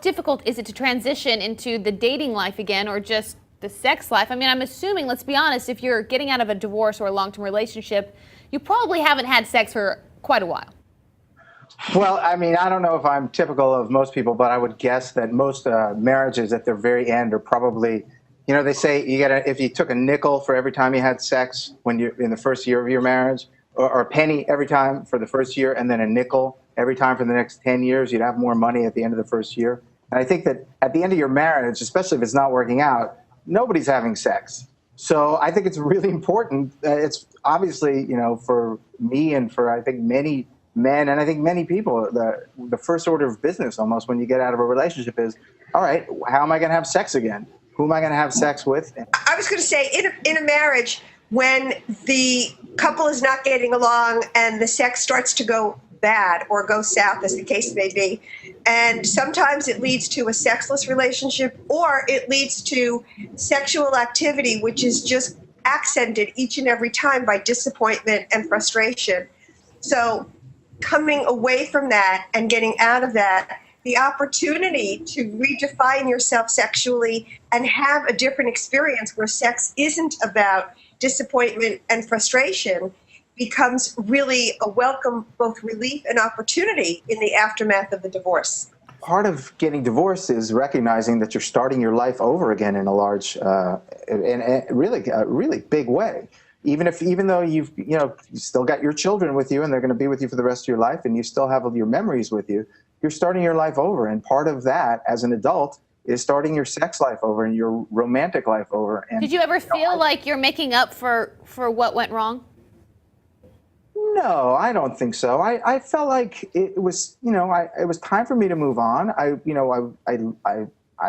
difficult is it to transition into the dating life again or just the sex life? I mean, I'm assuming, let's be honest, if you're getting out of a divorce or a long-term relationship, you probably haven't had sex for quite a while. Well, I mean, I don't know if I'm typical of most people, but I would guess that most marriages at their very end are probably, they say if you took a nickel for every time you had sex when you're in the first year of your marriage, or a penny every time for the first year, and then a nickel every time for the next 10 years, you'd have more money at the end of the first year. And I think that at the end of your marriage, especially if it's not working out, nobody's having sex. So I think it's really important. It's obviously, for me and for I think many men and I think many people, the first order of business almost when you get out of a relationship is, all right, how am I going to have sex again? Who am I going to have sex with? I was going to say, in a marriage, when the couple is not getting along and the sex starts to go bad or go south, as the case may be, and sometimes it leads to a sexless relationship or it leads to sexual activity, which is just accented each and every time by disappointment and frustration. So coming away from that and getting out of that, the opportunity to redefine yourself sexually and have a different experience where sex isn't about disappointment and frustration becomes really a welcome both relief and opportunity in the aftermath of the divorce. Part of getting divorced is recognizing that you're starting your life over again in a large, really big way. Even though you still got your children with you and they're going to be with you for the rest of your life and you still have your memories with you, you're starting your life over. And part of that as an adult is starting your sex life over and your romantic life over. And, did you ever feel like you're making up for what went wrong? No, I don't think so. I felt like it was, it was time for me to move on. I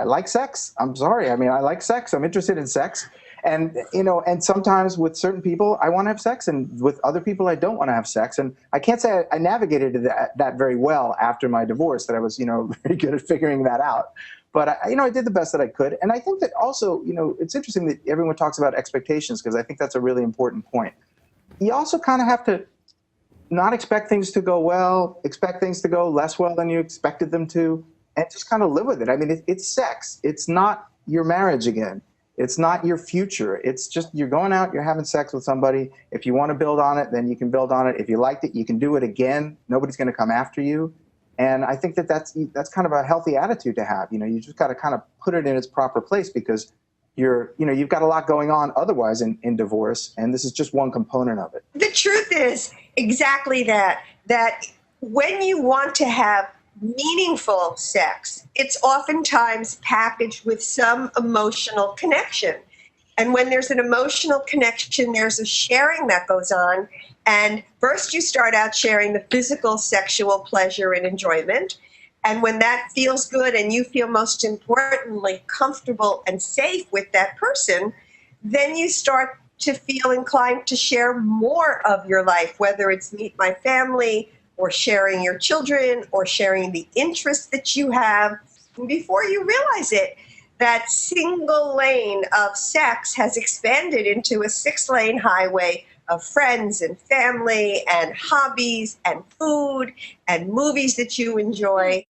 like sex. I'm sorry. I mean, I like sex. I'm interested in sex. And, and sometimes with certain people, I want to have sex, and with other people, I don't want to have sex. And I can't say I navigated that very well after my divorce, that I was, very good at figuring that out. But, I did the best that I could. And I think that also, it's interesting that everyone talks about expectations, because I think that's a really important point. You also kind of have to not expect things to go well, expect things to go less well than you expected them to, and just kind of live with it. I mean, it's sex. It's not your marriage again. It's not your future. It's just you're going out, you're having sex with somebody. If you want to build on it, then you can build on it. If you liked it, you can do it again. Nobody's going to come after you. And I think that's kind of a healthy attitude to have. You just got to kind of put it in its proper place, because you've got a lot going on otherwise in divorce, and this is just one component of it. The truth is exactly that when you want to have meaningful sex, it's oftentimes packaged with some emotional connection. And when there's an emotional connection, there's a sharing that goes on. And first you start out sharing the physical sexual pleasure and enjoyment. And when that feels good and you feel most importantly comfortable and safe with that person, then you start to feel inclined to share more of your life, whether it's meet my family or sharing your children or sharing the interests that you have. And before you realize it, that single lane of sex has expanded into a 6-lane highway of friends and family and hobbies and food and movies that you enjoy.